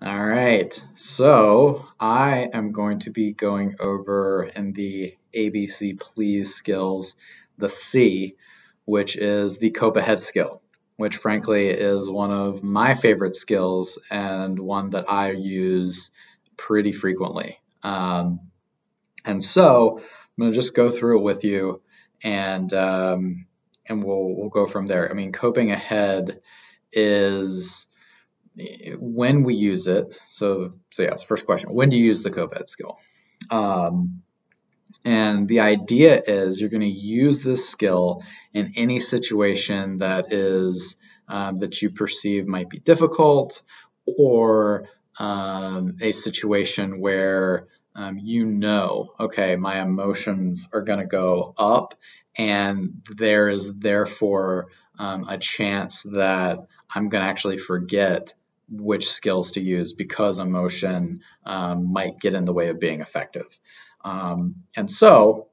All right, so I am going to be going over in the ABC Please skills, the C, which is the cope ahead skill, which frankly is one of my favorite skills and one that I use pretty frequently. And so I'm going to just go through it with you, and we'll go from there. I mean, coping ahead is when we use it. So yes, first question: when do you use the cope ahead skill? Um, and the idea is you're going to use this skill in any situation that you perceive might be difficult, or a situation where okay, my emotions are going to go up, and there is therefore a chance that I'm going to actually forget which skills to use because emotion might get in the way of being effective. And so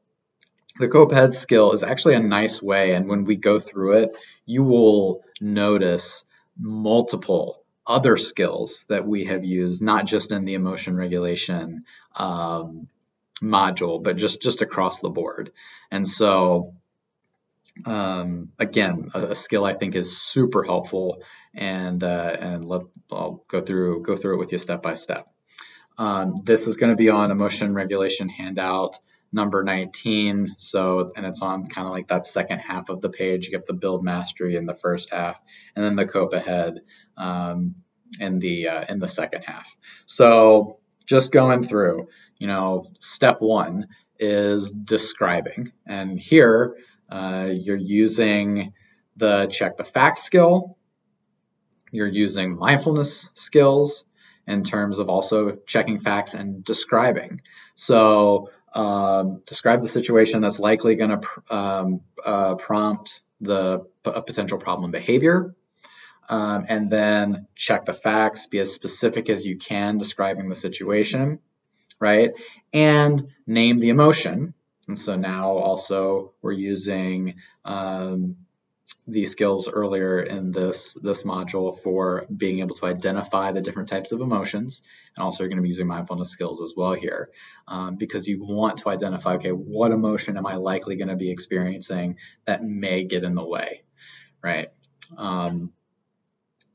the cope ahead skill is actually a nice way, and when we go through it, you will notice multiple other skills that we have used, not just in the emotion regulation module, but just across the board. And so again, a skill I think is super helpful, and I'll go through it with you step by step. This is going to be on emotion regulation handout number 19. And it's on kind of like that second half of the page. You get the build mastery in the first half, and then the cope ahead in the second half. So just going through, step one is describing, and here you're using the check the facts skill. You're using mindfulness skills in terms of also checking facts and describing. So describe the situation that's likely going to prompt a potential problem behavior. And then check the facts, be as specific as you can describing the situation, right? And name the emotion. And so now also we're using the skills earlier in this module for being able to identify the different types of emotions, and also you're going to be using mindfulness skills as well here, because you want to identify, okay, what emotion am I likely going to be experiencing that may get in the way, right?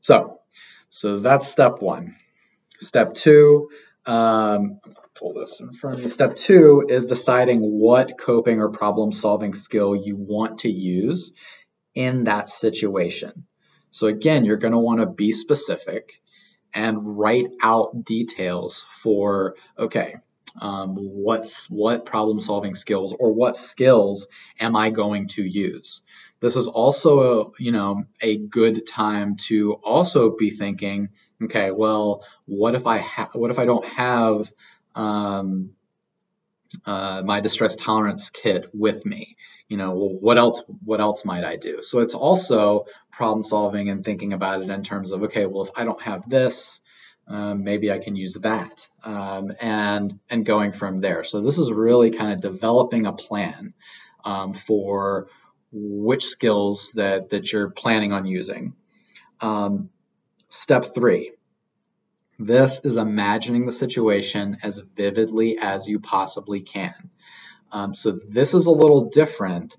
So that's step one. Step two, pull this in front of me. Step two is deciding what coping or problem solving skill you want to use in that situation. So again, you're going to want to be specific and write out details for, okay, what problem solving skills or what skills am I going to use? This is also a good time to also be thinking, okay, well, what if I don't have my distress tolerance kit with me? What else might I do? So it's also problem solving and thinking about it in terms of, okay, well, if I don't have this, maybe I can use that, and going from there. So this is really kind of developing a plan for which skills that you're planning on using. Step three. This is imagining the situation as vividly as you possibly can. So this is a little different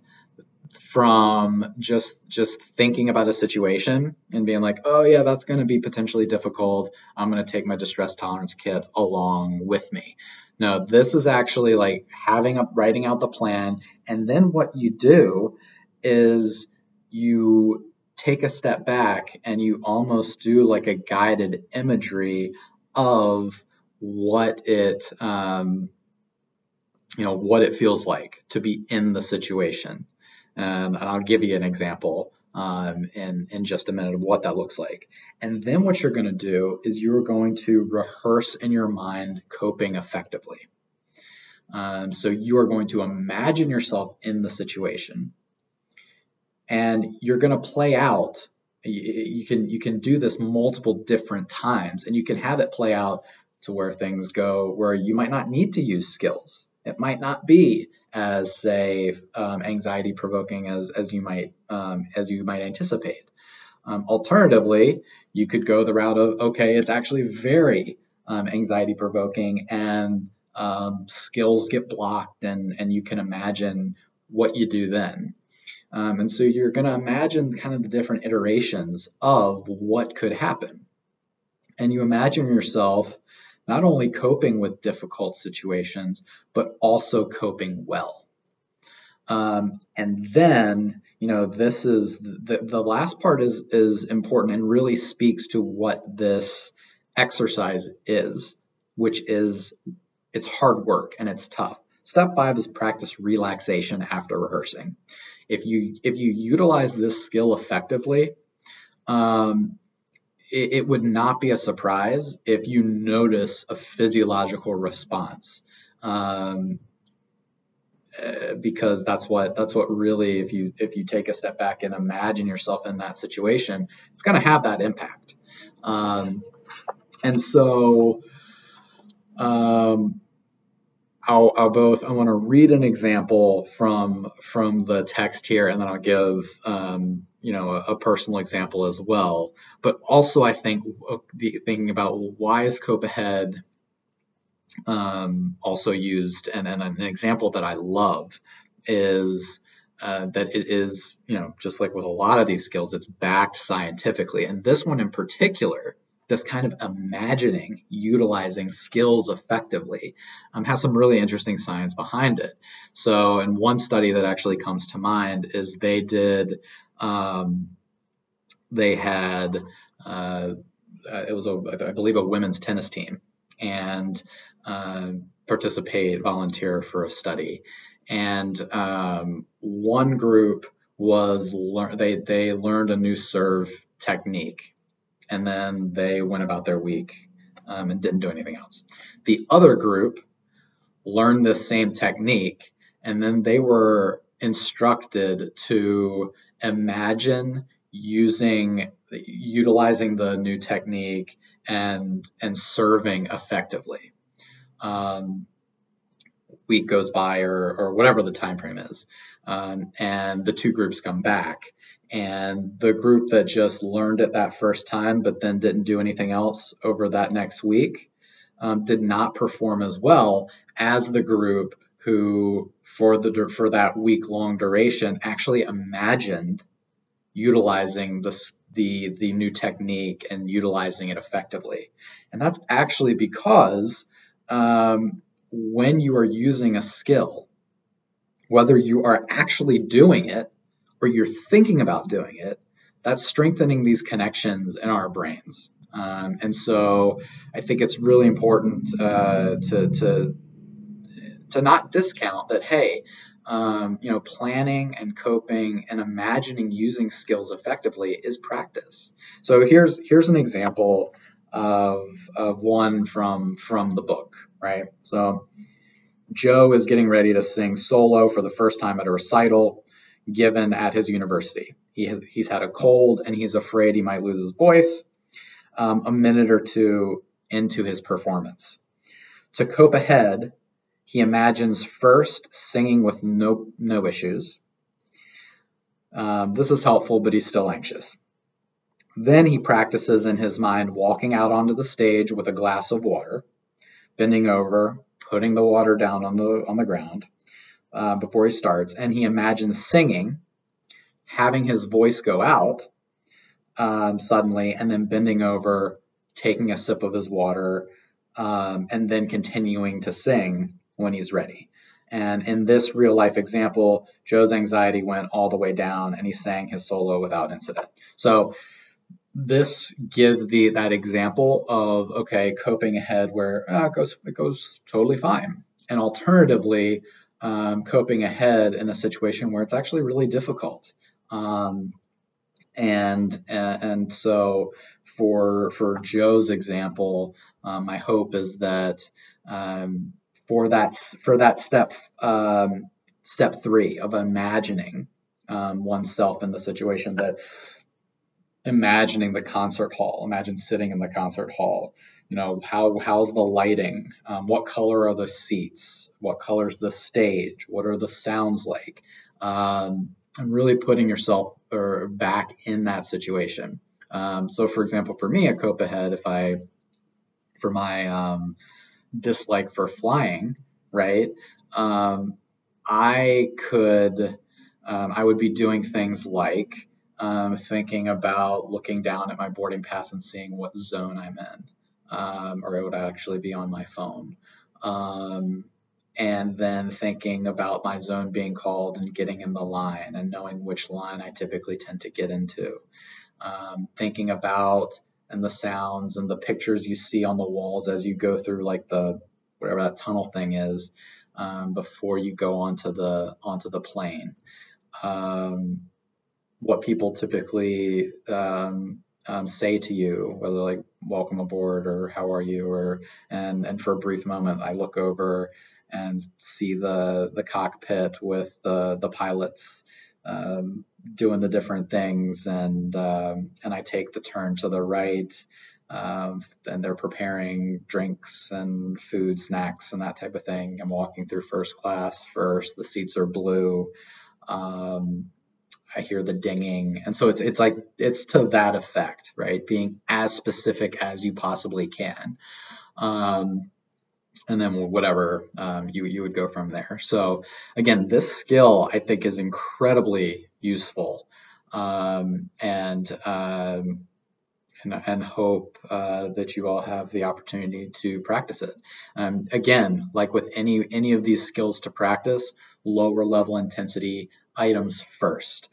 from just thinking about a situation and being like, oh yeah, that's going to be potentially difficult. I'm going to take my distress tolerance kit along with me. No, this is actually like writing out the plan, and then what you do is you take a step back and you almost do like a guided imagery of what it what it feels like to be in the situation. And I'll give you an example in just a minute of what that looks like. And then what you're going to do is you're going to rehearse in your mind coping effectively. So you are going to imagine yourself in the situation, and you're going to play out. You can do this multiple different times, and you can have it play out to where things go where you might not need to use skills. It might not be as, say, anxiety provoking as you might anticipate. Alternatively, you could go the route of, okay, it's actually very anxiety provoking, and skills get blocked, and you can imagine what you do then. And so you're going to imagine kind of the different iterations of what could happen. And you imagine yourself not only coping with difficult situations, but also coping well. And then, this is the last part is important and really speaks to what this exercise is, which is it's hard work and it's tough. Step 5 is practice relaxation after rehearsing. If you utilize this skill effectively, it would not be a surprise if you notice a physiological response. Because that's what really, if you take a step back and imagine yourself in that situation, it's going to have that impact. And so I want to read an example from the text here, and then I'll give a personal example as well. But also, I think thinking about why is Cope Ahead also used, and an example that I love is that it is, just like with a lot of these skills, it's backed scientifically. And this one in particular, this kind of imagining, utilizing skills effectively, has some really interesting science behind it. So, and one study that actually comes to mind is they had, it was, I believe, a women's tennis team, and volunteer for a study. And one group was, they learned a new serve technique, and then they went about their week and didn't do anything else. The other group learned the same technique, and then they were instructed to imagine utilizing the new technique and serving effectively. Week goes by, or whatever the time frame is, and the two groups come back. And the group that just learned it that first time, but then didn't do anything else over that next week, did not perform as well as the group who, for that week-long duration, actually imagined utilizing the new technique and utilizing it effectively. And that's actually because when you are using a skill, whether you are actually doing it or you're thinking about doing it, that's strengthening these connections in our brains. And so I think it's really important to not discount that, hey, planning and coping and imagining using skills effectively is practice. So here's an example of one from the book, right? So Joe is getting ready to sing solo for the first time at a recital given at his university. He's had a cold, and he's afraid he might lose his voice a minute or two into his performance. To cope ahead, he imagines first singing with no issues. This is helpful, but he's still anxious. Then he practices in his mind walking out onto the stage with a glass of water, bending over, putting the water down on the ground before he starts, and he imagines singing, having his voice go out suddenly, and then bending over, taking a sip of his water, and then continuing to sing when he's ready. And in this real life example, Joe's anxiety went all the way down, and he sang his solo without incident. So this gives that example of, okay, coping ahead where it goes totally fine. And alternatively, coping ahead in a situation where it's actually really difficult. And so for Joe's example, my hope is that for that step 3 of imagining oneself in the situation, that imagining the concert hall, imagine sitting in the concert hall, how's the lighting, what color are the seats, what color's the stage, what are the sounds like, and really putting yourself or back in that situation. So for example, for me at Cope Ahead, for my dislike for flying, right? I would be doing things like thinking about looking down at my boarding pass and seeing what zone I'm in, or it would actually be on my phone. And then thinking about my zone being called and getting in the line and knowing which line I typically tend to get into. Thinking about and the sounds and the pictures you see on the walls as you go through like the whatever that tunnel thing is before you go onto the plane. What people typically say to you, whether like welcome aboard or how are you, or and for a brief moment I look over and see the cockpit with the pilots doing the different things, and I take the turn to the right, and they're preparing drinks and food, snacks, and that type of thing. I'm walking through first class first. The seats are blue. I hear the dinging, and so it's like it's to that effect, right? Being as specific as you possibly can. And then whatever you would go from there. So again, this skill I think is incredibly useful, and hope that you all have the opportunity to practice it. Again, like with any of these skills to practice, lower level intensity items first.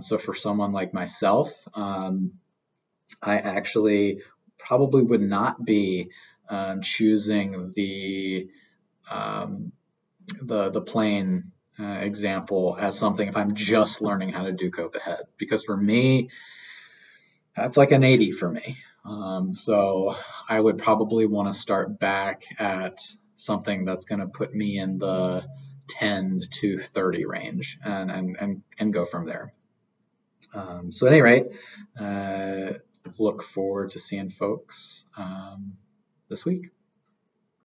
So for someone like myself, I actually probably would not be choosing the plane example as something if I'm just learning how to do Cope Ahead, because for me, that's like an 80 for me. So I would probably want to start back at something that's going to put me in the 10 to 30 range and go from there. So at any rate, look forward to seeing folks this week.